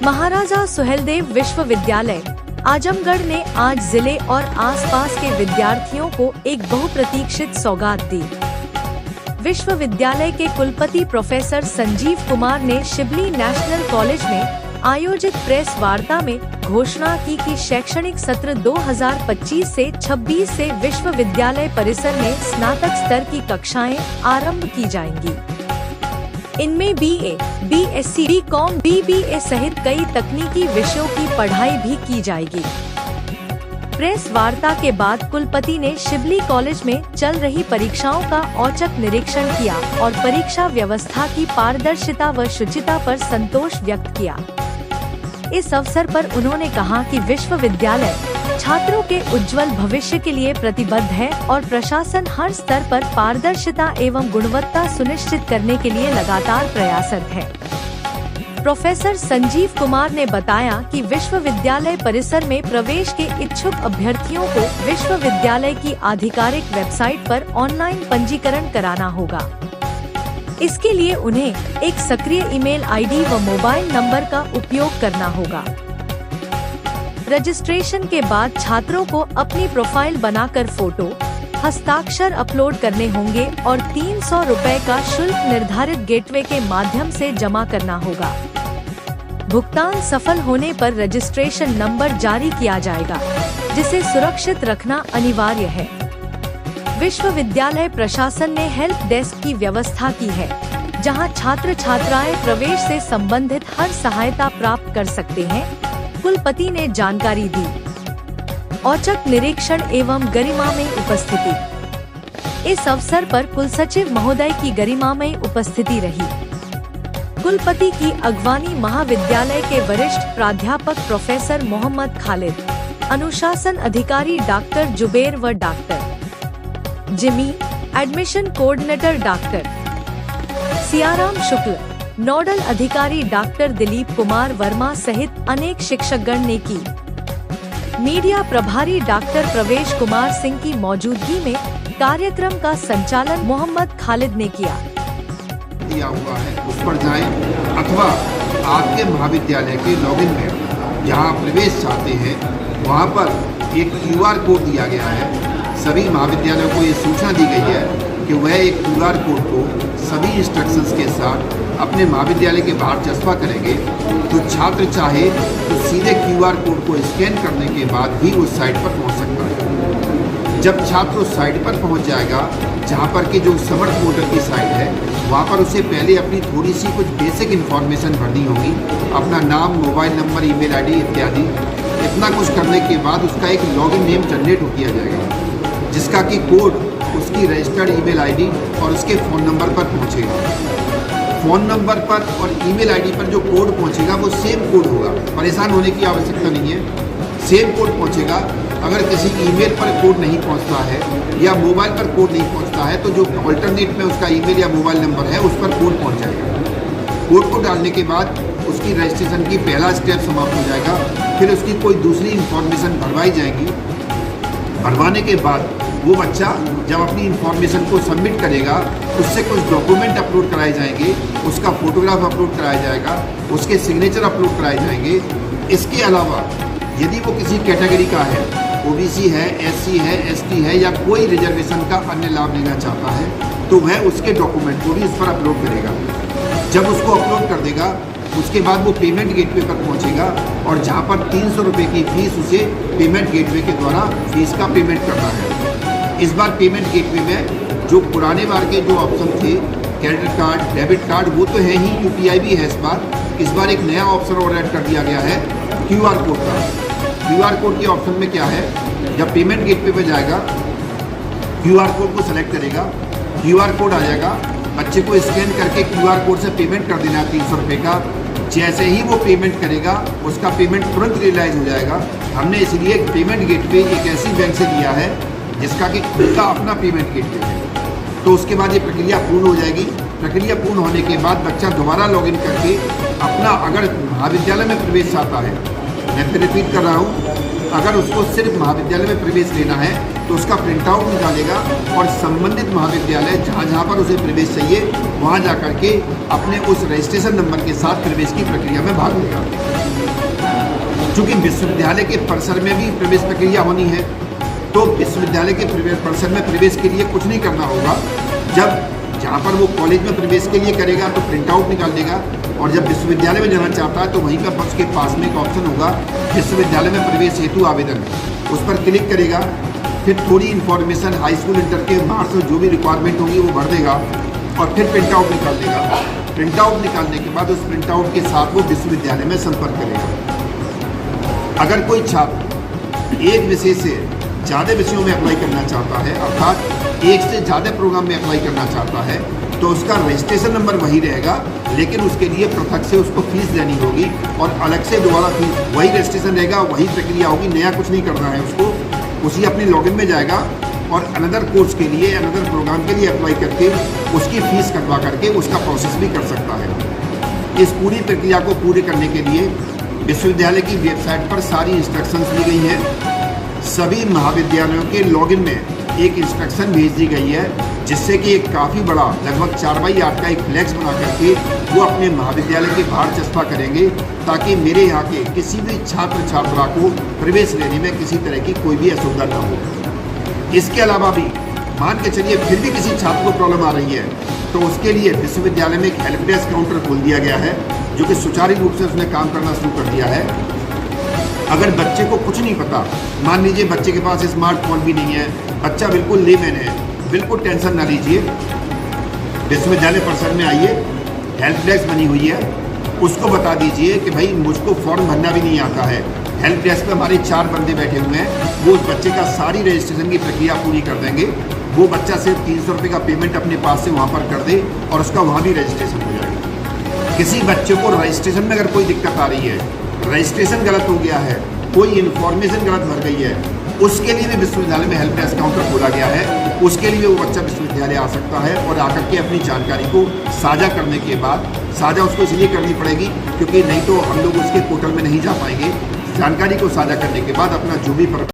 महाराजा सुहेलदेव विश्वविद्यालय आजमगढ़ ने आज जिले और आसपास के विद्यार्थियों को एक बहुप्रतीक्षित सौगात दी। विश्वविद्यालय के कुलपति प्रोफेसर संजीव कुमार ने शिबली नेशनल कॉलेज में आयोजित प्रेस वार्ता में घोषणा की कि शैक्षणिक सत्र 2025 से 26 से विश्वविद्यालय परिसर में स्नातक स्तर की कक्षाएं आरंभ की जाएंगी। इनमें BA, BSc, BCom, BBA सहित कई तकनीकी विषयों की पढ़ाई भी की जाएगी। प्रेस वार्ता के बाद कुलपति ने शिबली कॉलेज में चल रही परीक्षाओं का औचक निरीक्षण किया और परीक्षा व्यवस्था की पारदर्शिता व शुचिता पर संतोष व्यक्त किया। इस अवसर पर उन्होंने कहा कि विश्वविद्यालय छात्रों के उज्जवल भविष्य के लिए प्रतिबद्ध है और प्रशासन हर स्तर पर पारदर्शिता एवं गुणवत्ता सुनिश्चित करने के लिए लगातार प्रयासरत है। प्रोफेसर संजीव कुमार ने बताया कि विश्वविद्यालय परिसर में प्रवेश के इच्छुक अभ्यर्थियों को विश्वविद्यालय की आधिकारिक वेबसाइट पर ऑनलाइन पंजीकरण कराना होगा। इसके लिए उन्हें एक सक्रिय ईमेल आईडी व मोबाइल नंबर का उपयोग करना होगा। रजिस्ट्रेशन के बाद छात्रों को अपनी प्रोफाइल बनाकर फोटो, हस्ताक्षर अपलोड करने होंगे और 300 रुपए का शुल्क निर्धारित गेटवे के माध्यम से जमा करना होगा। भुगतान सफल होने पर रजिस्ट्रेशन नंबर जारी किया जाएगा, जिसे सुरक्षित रखना अनिवार्य है। विश्वविद्यालय प्रशासन ने हेल्प डेस्क की व्यवस्था की है, जहां छात्र छात्राएं प्रवेश से संबंधित हर सहायता प्राप्त कर सकते हैं। कुलपति ने जानकारी दी। औचक निरीक्षण एवं गरिमामय उपस्थिति। इस अवसर पर कुलसचिव महोदय की गरिमामय उपस्थिति रही। कुलपति की अगवानी महाविद्यालय के वरिष्ठ प्राध्यापक प्रोफेसर मोहम्मद खालिद, अनुशासन अधिकारी डॉक्टर जुबेर व doctor Jimmy, admission coordinator doctor Siyaram Shukla, nodal अधिकारी डॉक्टर दिलीप कुमार वर्मा सहित अनेक शिक्षकगण ने की। मीडिया प्रभारी डॉक्टर प्रवेश कुमार सिंह की मौजूदगी में कार्यक्रम का संचालन मोहम्मद खालिद ने किया। दिया हुआ है उस पर जाएं अथवा आपके महाविद्यालय के लॉगिन में जहां प्रवेश चाहते हैं वहां पर एक QR कोड दिया गया है। सभी महाविद्यालयों को ये सूचना दी गई है कि वह एक QR कोड को सभी इंस्ट्रक्शंस के साथ अपने महाविद्यालय के बाहर चस्पा करेंगे। तो छात्र चाहे तो सीधे QR कोड को स्कैन करने के बाद भी उस साइट पर पहुंच सकता है। जब छात्र उस साइट पर पहुंच जाएगा, जहां पर कि जो समर्थ पोर्टल की साइट है, वहां पर उसे पहले अपनी थोड़ी सी कुछ बेसिक इन्फॉर्मेशन भरनी होगी, अपना नाम, मोबाइल नंबर, ईमेल आईडी इत्यादि। इतना कुछ करने के बाद उसका एक लॉगिन नेम जनरेट हो किया जाएगा, जिसका कि कोड उसकी रजिस्टर्ड ईमेल आईडी और उसके फ़ोन नंबर पर पहुंचेगा। फ़ोन नंबर पर और ईमेल आईडी पर जो कोड पहुंचेगा वो सेम कोड होगा। परेशान होने की आवश्यकता नहीं है, सेम कोड पहुंचेगा। अगर किसी ईमेल पर कोड नहीं पहुंचता है या मोबाइल पर कोड नहीं पहुंचता है तो जो अल्टरनेट में उसका ईमेल या मोबाइल नंबर है उस पर कोड पहुँच जाएगा। कोड को डालने के बाद उसकी रजिस्ट्रेशन की पहला स्टेप समाप्त हो जाएगा। फिर उसकी कोई दूसरी इन्फॉर्मेशन भरवाई जाएगी। भरवाने के बाद वो बच्चा जब अपनी इन्फॉर्मेशन को सबमिट करेगा, उससे कुछ डॉक्यूमेंट अपलोड कराए जाएंगे, उसका फोटोग्राफ अपलोड कराया जाएगा, उसके सिग्नेचर अपलोड कराए जाएंगे। इसके अलावा यदि वो किसी कैटेगरी का है, OBC है, SC है, ST है या कोई रिजर्वेशन का अन्य लाभ लेना चाहता है, तो वह उसके डॉक्यूमेंट को भी इस पर अपलोड करेगा। जब उसको अपलोड कर देगा, उसके बाद वो पेमेंट गेटवे पर पहुंचेगा और जहां पर 300 रुपये की फीस उसे पेमेंट गेटवे के द्वारा फीस का पेमेंट करना है। इस बार पेमेंट गेटवे में जो पुराने बार के जो ऑप्शन थे, क्रेडिट कार्ड, डेबिट कार्ड, वो तो है ही, UPI भी है इस बार एक नया ऑप्शन और ऐड कर दिया गया है QR कोड का। QR कोड के ऑप्शन में क्या है, जब पेमेंट गेटवे पे जाएगा, QR कोड को सेलेक्ट करेगा, QR कोड आ जाएगा, बच्चे को स्कैन करके QR कोड से पेमेंट कर देना है 300 रुपये का। जैसे ही वो पेमेंट करेगा, उसका पेमेंट तुरंत रियलाइज हो जाएगा। हमने इसलिए पेमेंट गेटवे एक ऐसी बैंक से लिया है जिसका कि खुद का अपना पेमेंट गेटवे है। तो उसके बाद ये प्रक्रिया पूर्ण हो जाएगी। प्रक्रिया पूर्ण होने के बाद बच्चा दोबारा लॉगिन करके अपना, अगर महाविद्यालय में प्रवेश चाहता है, मैं फिर रिपीट कर रहा हूँ, अगर उसको सिर्फ महाविद्यालय में प्रवेश लेना है तो उसका प्रिंट आउट निकालेगा और संबंधित महाविद्यालय जहाँ पर उसे प्रवेश चाहिए वहाँ जा कर के अपने उस रजिस्ट्रेशन नंबर के साथ प्रवेश की प्रक्रिया में भाग लेगा। चूँकि विश्वविद्यालय के परिसर में भी प्रवेश प्रक्रिया होनी है, तो विश्वविद्यालय के परिसर में प्रवेश के लिए कुछ नहीं करना होगा। जब जहाँ पर वो कॉलेज में प्रवेश के लिए करेगा तो प्रिंट आउट निकाल देगा, और जब विश्वविद्यालय में जाना चाहता है तो वहीं पर बस के पास में एक ऑप्शन होगा विश्वविद्यालय में प्रवेश हेतु आवेदन, उस पर क्लिक करेगा। फिर थोड़ी इन्फॉर्मेशन हाई स्कूल इंटर के मार्क्स और जो भी रिक्वायरमेंट होगी वो भर देगा और फिर प्रिंट आउट निकाल देगा। प्रिंट आउट निकालने के बाद उस प्रिंट आउट के साथ वो विश्वविद्यालय में संपर्क करेगा। अगर कोई छात्र एक विषय से ज़्यादा विषयों में अप्लाई करना चाहता है, अर्थात एक से ज़्यादा प्रोग्राम में अप्लाई करना चाहता है, तो उसका रजिस्ट्रेशन नंबर वही रहेगा, लेकिन उसके लिए पृथक से उसको फीस देनी होगी और अलग से दोबारा फीस, वही रजिस्ट्रेशन रहेगा, वही प्रक्रिया होगी, नया कुछ नहीं करना है उसको। उसी अपनी लॉगिन में जाएगा और अनदर कोर्स के लिए, अनदर प्रोग्राम के लिए अप्लाई करके उसकी फ़ीस कटवा करके उसका प्रोसेस भी कर सकता है। इस पूरी प्रक्रिया को पूरे करने के लिए विश्वविद्यालय की वेबसाइट पर सारी इंस्ट्रक्शंस दी गई हैं। सभी महाविद्यालयों के लॉगिन में एक इंस्ट्रक्शन भेज दी गई है, जिससे कि एक काफ़ी बड़ा लगभग 4x8 का एक फ्लैक्स बना करके वो अपने महाविद्यालय के बाहर चस्पा करेंगे, ताकि मेरे यहाँ के किसी भी छात्र छात्रा को प्रवेश लेने में किसी तरह की कोई भी असुविधा ना हो। इसके अलावा भी मान के चलिए फिर भी किसी छात्र को प्रॉब्लम आ रही है, तो उसके लिए विश्वविद्यालय में एक हेल्प डेस्क काउंटर खोल दिया गया है, जो कि सुचारू रूप से उसने काम करना शुरू कर दिया है। अगर बच्चे को कुछ नहीं पता, मान लीजिए बच्चे के पास स्मार्टफोन भी नहीं है, बच्चा बिल्कुल लेमैन है, बिल्कुल टेंशन ना लीजिए, विश्वविद्यालय परिसर में आइए, हेल्प डेस्क बनी हुई है, उसको बता दीजिए कि भाई मुझको फॉर्म भरना भी नहीं आता है। हेल्प डेस्क पे हमारे 4 बंदे बैठे हुए हैं, वो उस बच्चे का सारी रजिस्ट्रेशन की प्रक्रिया पूरी कर देंगे। वो बच्चा सिर्फ 300 रुपये का पेमेंट अपने पास से वहाँ पर कर दे और उसका वहाँ भी रजिस्ट्रेशन हो जाएगा। किसी बच्चे को रजिस्ट्रेशन में अगर कोई दिक्कत आ रही है, रजिस्ट्रेशन गलत हो गया है, कोई इन्फॉर्मेशन गलत भर गई है, उसके लिए भी विश्वविद्यालय में हेल्प डेस्क काउंटर खोला गया है। उसके लिए वो बच्चा विश्वविद्यालय आ सकता है और आकर के अपनी जानकारी को साझा करने के बाद, साझा उसको इसलिए करनी पड़ेगी क्योंकि नहीं तो हम लोग उसके पोर्टल में नहीं जा पाएंगे। जानकारी को साझा करने के बाद अपना जो भी